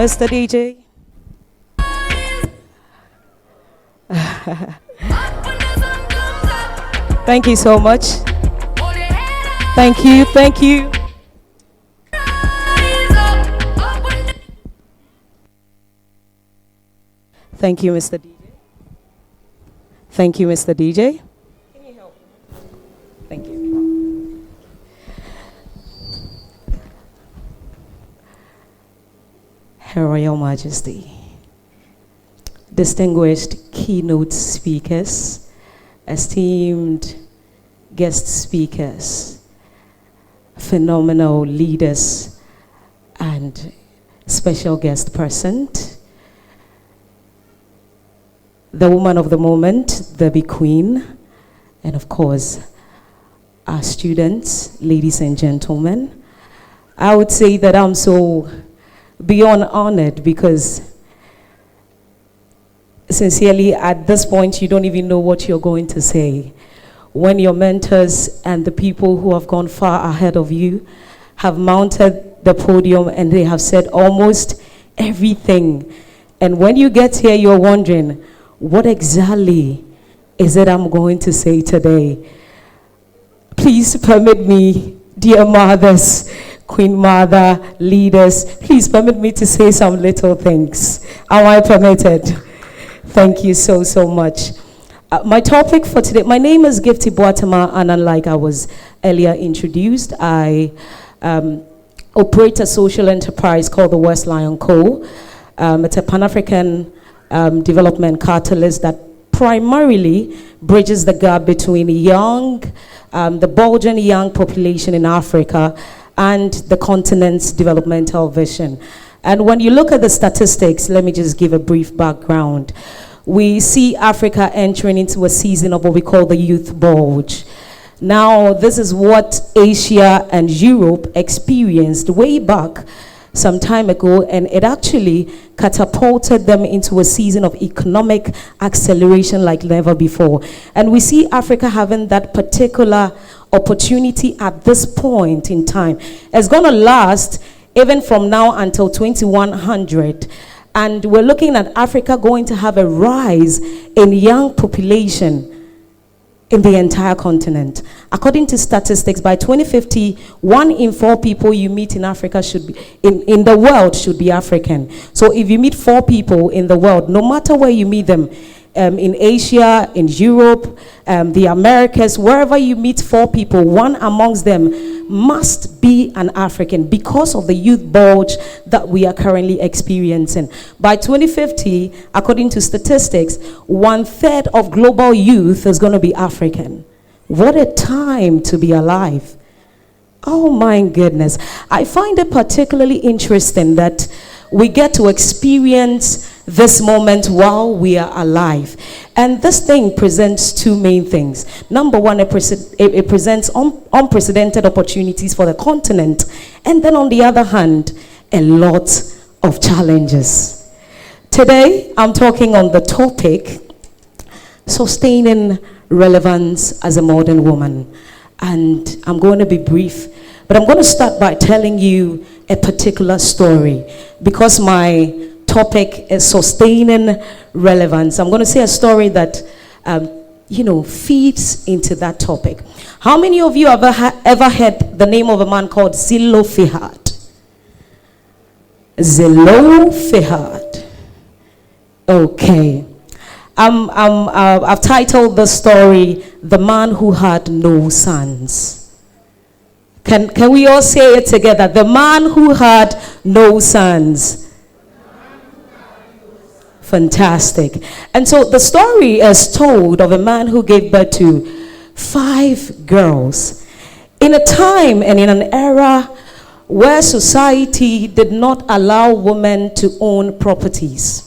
Mr. DJ. Thank you so much. Thank you, thank you. Thank you, Mr. DJ. Thank you, Mr. DJ. Can you help? Thank you. Her Royal Majesty, distinguished keynote speakers, esteemed guest speakers, phenomenal leaders, and special guest present, the woman of the moment, the big queen, and of course, our students, ladies and gentlemen. I would say that I'm so beyond honored because sincerely, at this point, you don't even know what you're going to say. When your mentors and the people who have gone far ahead of you have mounted the podium and they have said almost everything. And when you get here, you're wondering, what exactly is it I'm going to say today? Please permit me, dear mothers, Queen Mother, leaders, please permit me to say some little things. Am I permitted? Thank you so, so much. My topic for today, my name is Gifty Annan, like I was earlier introduced. I operate a social enterprise called the Westlion Co. It's a Pan-African development catalyst that primarily bridges the gap between the bulging young population in Africa and the continent's developmental vision. And when you look at the statistics, let me just give a brief background. We see Africa entering into a season of what we call the youth bulge. Now, this is what Asia and Europe experienced way back some time ago, and it actually catapulted them into a season of economic acceleration like never before. And we see Africa having that particular opportunity at this point in time. It's going to last even from now until 2100. And we're looking at Africa going to have a rise in young population in the entire continent. According to statistics, by 2050, 1 in 4 people you meet in Africa should be, in the world should be African. So if you meet 4 people in the world, no matter where you meet them, in Asia, in Europe, the Americas, wherever you meet 4 people, 1 amongst them must be an African because of the youth bulge that we are currently experiencing. By 2050, according to statistics, 1/3 of global youth is going to be African. What a time to be alive. Oh my goodness. I find it particularly interesting that we get to experience this moment while we are alive. And this thing presents 2 main things. Number one, it presents unprecedented opportunities for the continent. And then on the other hand, a lot of challenges. Today, I'm talking on the topic, sustaining relevance as a modern woman. And I'm going to be brief, but I'm going to start by telling you a particular story because my topic is sustaining relevance. I'm going to say a story that, feeds into that topic. How many of you have ever heard the name of a man called Zelophehad? Zelophehad. Okay. I've titled the story, "The Man Who Had No Sons." Can we all say it together? The man who had no sons. Fantastic. And so the story is told of a man who gave birth to 5 girls in a time and in an era where society did not allow women to own properties.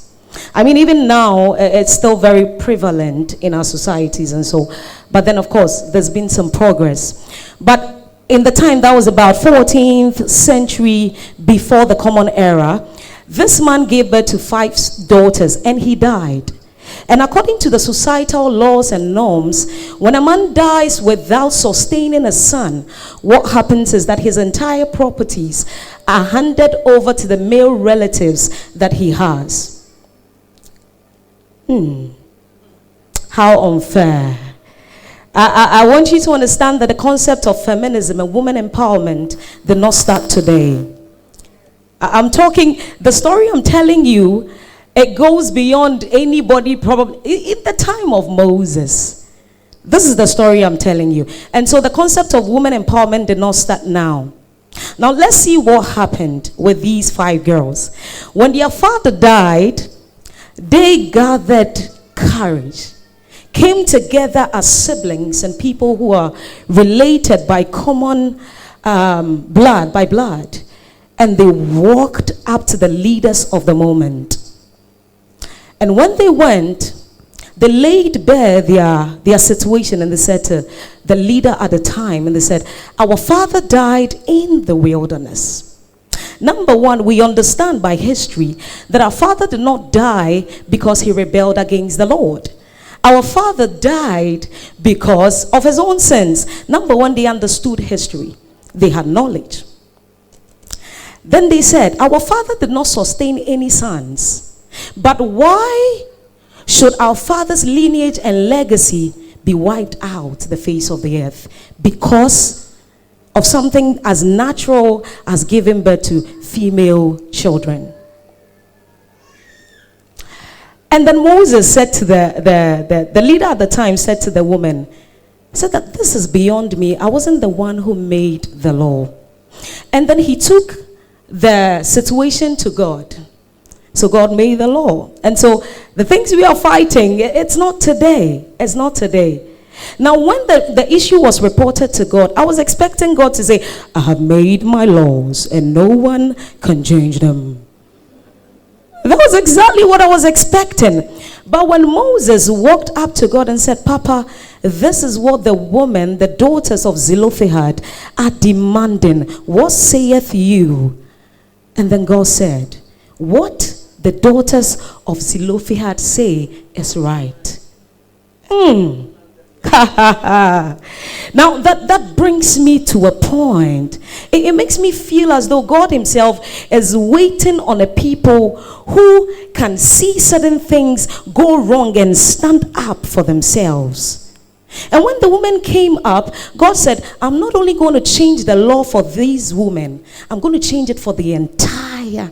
I mean, even now, it's still very prevalent in our societies and so, but then of course, there's been some progress. But in the time that was about 14th century before the Common Era, this man gave birth to 5 daughters and he died. And according to the societal laws and norms, when a man dies without sustaining a son, what happens is that his entire properties are handed over to the male relatives that he has. How unfair. I want you to understand that the concept of feminism and women empowerment did not start today. I'm talking, the story I'm telling you, it goes beyond anybody probably in the time of Moses. This is the story I'm telling you. And so the concept of women empowerment did not start now. Now let's see what happened with these 5 girls. When their father died, they gathered courage, came together as siblings and people who are related by common blood, and they walked up to the leaders of the moment. And when they went, they laid bare their situation, and they said to the leader at the time, and they said, our father died in the wilderness. Number one, we understand by history that our father did not die because he rebelled against the Lord. Our father died because of his own sins. Number one, they understood history. They had knowledge. Then they said, our father did not sustain any sons. But why should our father's lineage and legacy be wiped out the face of the earth? Because of something as natural as giving birth to female children. And then Moses said to the leader at the time, said to the woman, said that this is beyond me. I wasn't the one who made the law. And then he took the situation to God. So God made the law. And so the things we are fighting, it's not today. It's not today. Now when the issue was reported to God, I was expecting God to say, I have made my laws and no one can change them. That was exactly what I was expecting. But when Moses walked up to God and said, Papa, this is what the woman, the daughters of Zelophehad, are demanding. What saith you? And then God said, what the daughters of Zelophehad say is right. Now that brings me to a point. It makes me feel as though God himself is waiting on a people who can see certain things go wrong and stand up for themselves. And when the woman came up, God said, I'm not only going to change the law for these women, I'm going to change it for the entire.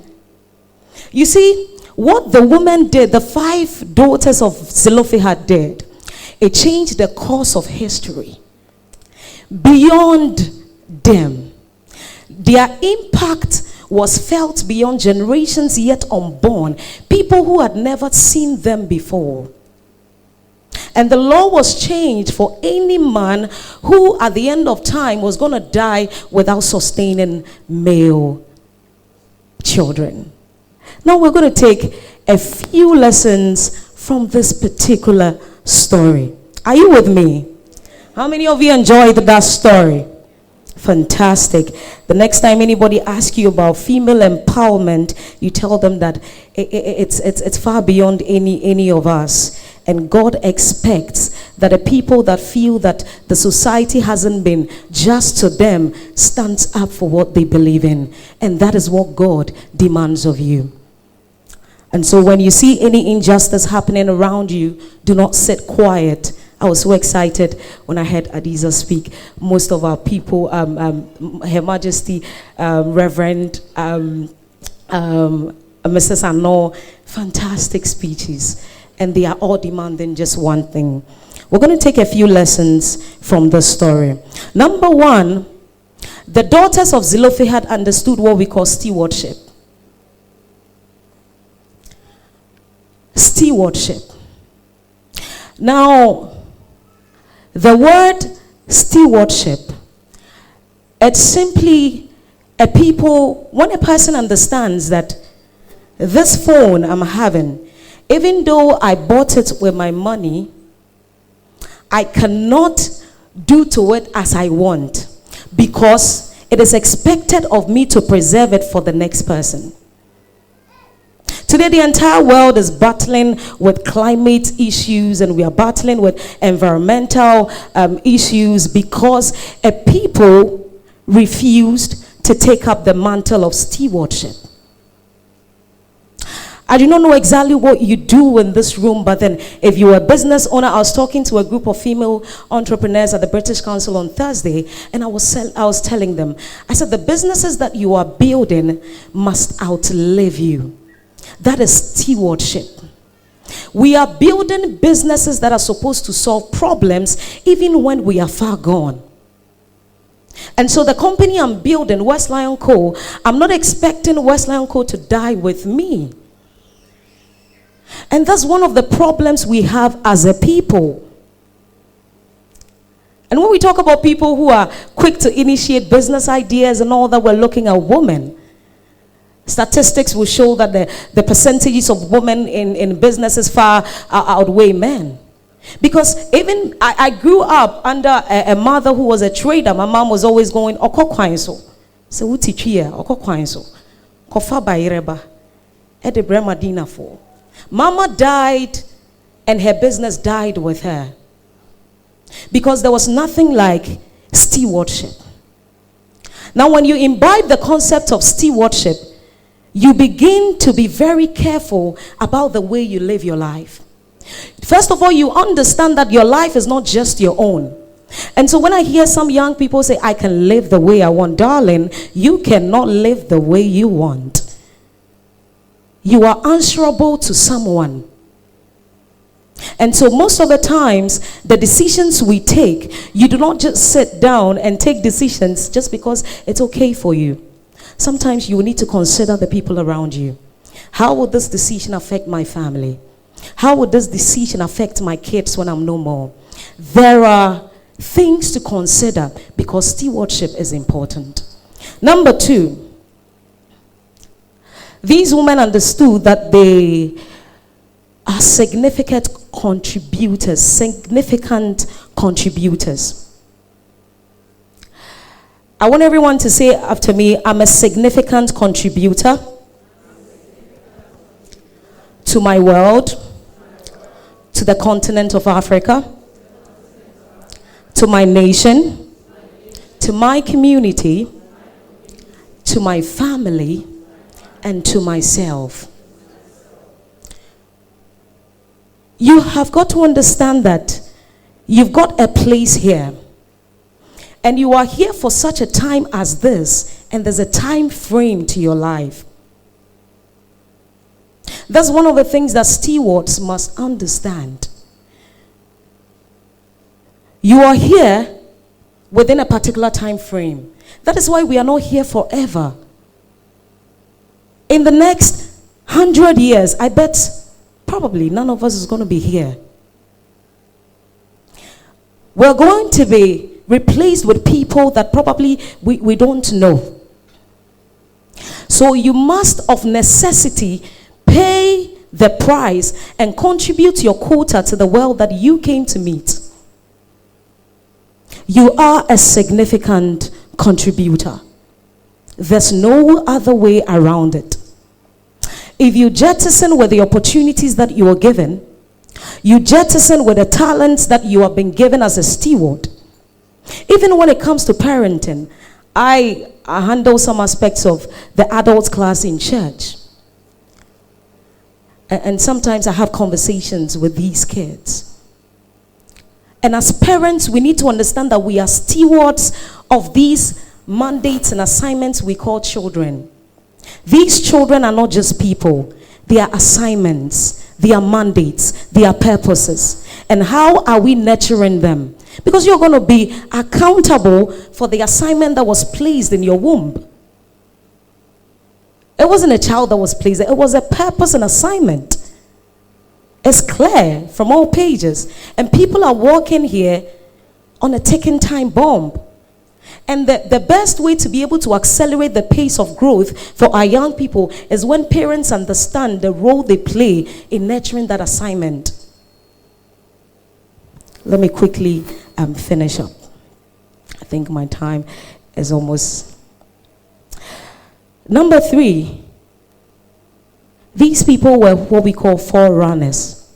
You see, what the woman did, the 5 daughters of Zelophehad did, it changed the course of history. Beyond them, their impact was felt beyond generations yet unborn, people who had never seen them before. And the law was changed for any man who at the end of time was going to die without sustaining male children. Now we're going to take a few lessons from this particular story. Are you with me? How many of you enjoyed that story? Fantastic. The next time anybody asks you about female empowerment, you tell them that it's far beyond any of us. And God expects that the people that feel that the society hasn't been just to them stands up for what they believe in. And that is what God demands of you. And so when you see any injustice happening around you, do not sit quiet. I was so excited when I heard Adiza speak. Most of our people, Her Majesty, Reverend Mrs. Anno, fantastic speeches. And they are all demanding just one thing. We're going to take a few lessons from this story. Number one, the daughters of Zelophehad understood what we call stewardship. Stewardship. Now, the word stewardship, it's simply a people, when a person understands that this phone I'm having, even though I bought it with my money, I cannot do to it as I want because it is expected of me to preserve it for the next person. Today, the entire world is battling with climate issues, and we are battling with environmental issues because a people refused to take up the mantle of stewardship. I do not know exactly what you do in this room, but then if you're a business owner, I was talking to a group of female entrepreneurs at the British Council on Thursday, and I was telling them, I said, the businesses that you are building must outlive you. That is stewardship. We are building businesses that are supposed to solve problems even when we are far gone. And so the company I'm building, Westlion Co, I'm not expecting Westlion Co to die with me. And that's one of the problems we have as a people. And when we talk about people who are quick to initiate business ideas and all that, we're looking at women. Statistics will show that the percentages of women in businesses far outweigh men. Because even I grew up under a mother who was a trader. My mom was always going, Oko kwanso. So uti chia, Oko kwanso. Kofa baireba. Ede brema dina for. Mama died and her business died with her. Because there was nothing like stewardship. Now when you imbibe the concept of stewardship, you begin to be very careful about the way you live your life. First of all, you understand that your life is not just your own. And so when I hear some young people say, I can live the way I want, darling, you cannot live the way you want. You are answerable to someone. And so most of the times, the decisions we take, you do not just sit down and take decisions just because it's okay for you. Sometimes you need to consider the people around you. How will this decision affect my family? How will this decision affect my kids when I'm no more? There are things to consider because stewardship is important. Number 2, these women understood that they are significant contributors. I want everyone to say after me, I'm a significant contributor to my world, to the continent of Africa, to my nation, to my community, to my family, and to myself. You have got to understand that you've got a place here. And you are here for such a time as this, and there's a time frame to your life. That's one of the things that stewards must understand. You are here within a particular time frame. That is why we are not here forever. In the next 100 years, I bet probably none of us is going to be here. We're going to be replaced with people that probably we don't know. So you must of necessity pay the price and contribute your quota to the world that you came to meet. You are a significant contributor. There's no other way around it. If you jettison with the opportunities that you are given, you jettison with the talents that you have been given as a steward. Even when it comes to parenting, I handle some aspects of the adult class in church. And sometimes I have conversations with these kids. And as parents, we need to understand that we are stewards of these mandates and assignments we call children. These children are not just people. They are assignments. They are mandates. They are purposes. And how are we nurturing them? Because you're going to be accountable for the assignment that was placed in your womb. It wasn't a child that was placed. It was a purpose and assignment. It's clear from all pages. And people are walking here on a ticking time bomb. And the best way to be able to accelerate the pace of growth for our young people is when parents understand the role they play in nurturing that assignment. Let me quickly finish up. I think my time is almost. Number 3, these people were what we call forerunners.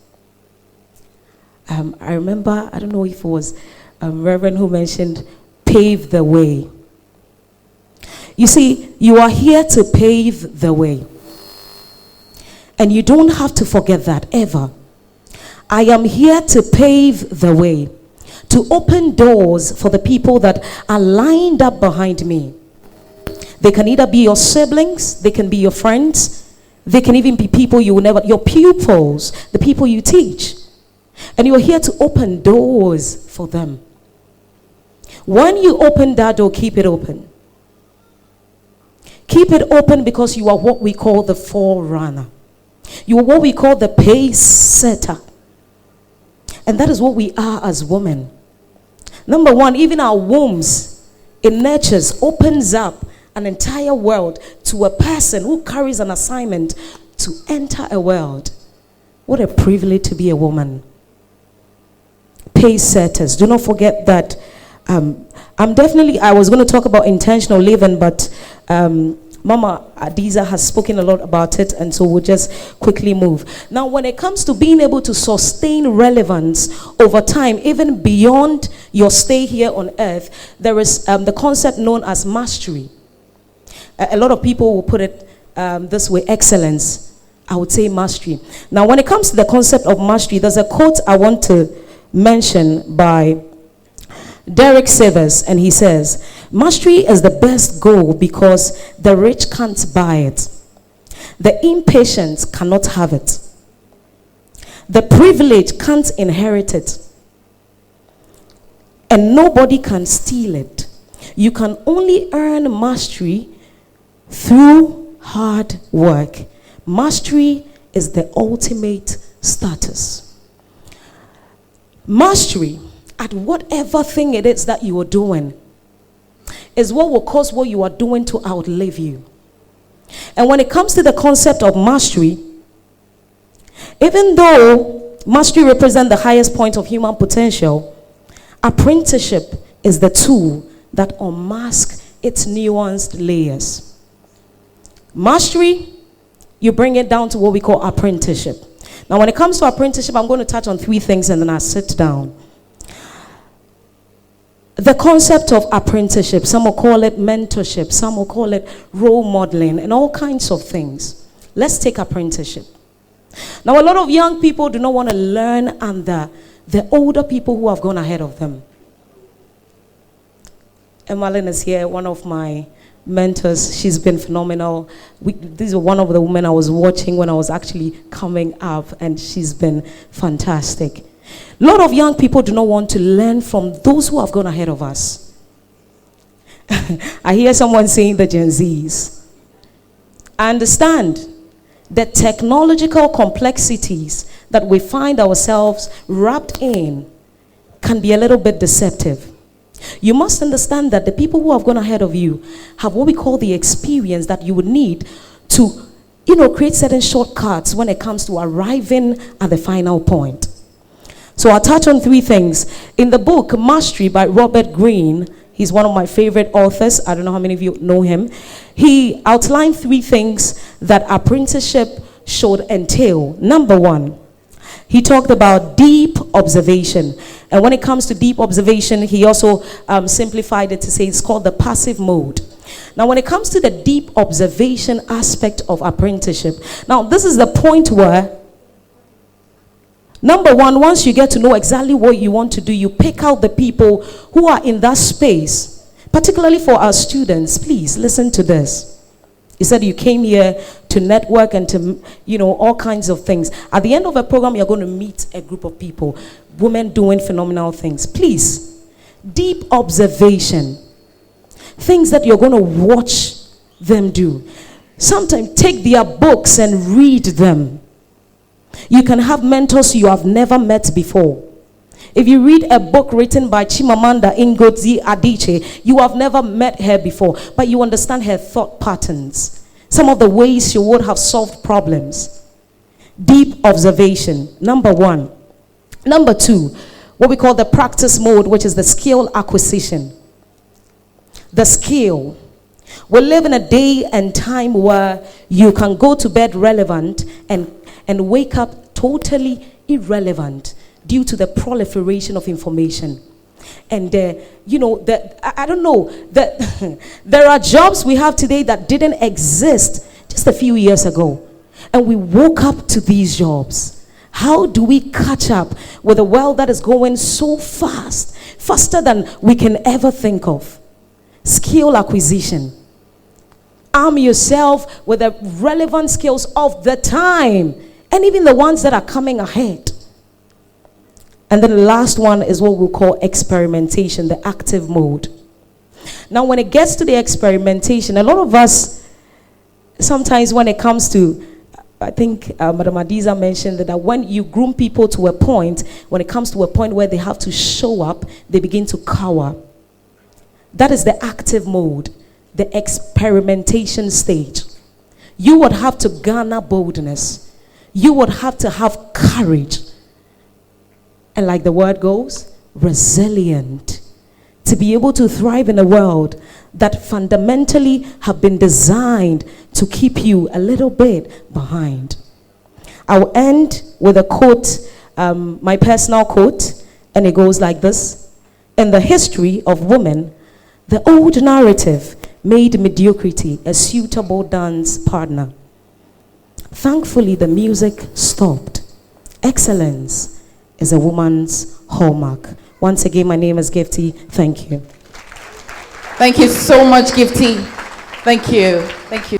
I remember, I don't know if it was Reverend who mentioned pave the way. You see, you are here to pave the way. And you don't have to forget that ever. I am here to pave the way, to open doors for the people that are lined up behind me. They can either be your siblings, they can be your friends, they can even be people you will never, your pupils, the people you teach. And you're here to open doors for them. When you open that door, keep it open. Keep it open, because you are what we call the forerunner. You are what we call the pace setter. And that is what we are as women. Number one, even our wombs, it nurtures, opens up an entire world to a person who carries an assignment to enter a world. What a privilege to be a woman. Pace setters. Do not forget that. I was going to talk about intentional living, but Mama Adiza has spoken a lot about it, and so we'll just quickly move. Now, when it comes to being able to sustain relevance over time, even beyond your stay here on earth, there is the concept known as mastery. A lot of people will put it this way: excellence. I would say mastery. Now, when it comes to the concept of mastery, there's a quote I want to mention by Derek Sivers, and he says, mastery is the best goal because the rich can't buy it. The impatient cannot have it. The privileged can't inherit it. And nobody can steal it. You can only earn mastery through hard work. Mastery is the ultimate status. Mastery at whatever thing it is that you are doing is what will cause what you are doing to outlive you. And when it comes to the concept of mastery, even though mastery represents the highest point of human potential, apprenticeship is the tool that unmasks its nuanced layers. Mastery, you bring it down to what we call apprenticeship. Now, when it comes to apprenticeship, I'm going to touch on 3 things and then I'll sit down. The concept of apprenticeship, some will call it mentorship, some will call it role modeling, and all kinds of things. Let's take apprenticeship. Now, a lot of young people do not want to learn under the older people who have gone ahead of them. Emmalyn is here, one of my mentors. She's been phenomenal. This is one of the women I was watching when I was actually coming up, and she's been fantastic. A lot of young people do not want to learn from those who have gone ahead of us. I hear someone saying the Gen Zs. I understand the technological complexities that we find ourselves wrapped in can be a little bit deceptive. You must understand that the people who have gone ahead of you have what we call the experience that you would need to, create certain shortcuts when it comes to arriving at the final point. So I'll touch on 3 things. In the book, Mastery by Robert Greene, he's one of my favorite authors. I don't know how many of you know him. He outlined 3 things that apprenticeship should entail. Number 1, he talked about deep observation. And when it comes to deep observation, he also simplified it to say it's called the passive mode. Now, when it comes to the deep observation aspect of apprenticeship, now this is the point where, number 1, once you get to know exactly what you want to do, you pick out the people who are in that space, particularly for our students. Please listen to this. He said you came here to network and to, all kinds of things. At the end of a program, you're going to meet a group of people, women doing phenomenal things. Please, deep observation, things that you're going to watch them do. Sometimes take their books and read them. You can have mentors you have never met before. If you read a book written by Chimamanda Ngozi Adichie, you have never met her before, but you understand her thought patterns, some of the ways she would have solved problems. Deep observation, number 1. Number 2, what we call the practice mode, which is the skill acquisition. The skill. We live in a day and time where you can go to bed relevant and wake up totally irrelevant due to the proliferation of information. And I don't know, that there are jobs we have today that didn't exist just a few years ago. And we woke up to these jobs. How do we catch up with a world that is going so fast, faster than we can ever think of? Skill acquisition. Arm yourself with the relevant skills of the time, and even the ones that are coming ahead. And then the last one is what we call experimentation, the active mode. Now, when it gets to the experimentation, a lot of us, sometimes when it comes to, I think Madam Adiza mentioned that when you groom people to a point, when it comes to a point where they have to show up, they begin to cower. That is the active mode, the experimentation stage. You would have to garner boldness. You would have to have courage. And like the word goes, resilient. To be able to thrive in a world that fundamentally have been designed to keep you a little bit behind. I'll end with a quote, my personal quote, and it goes like this. In the history of women, the old narrative made mediocrity a suitable dance partner. Thankfully, the music stopped. Excellence is a woman's hallmark. Once again, my name is Gifty. Thank you. Thank you so much, Gifty. Thank you. Thank you.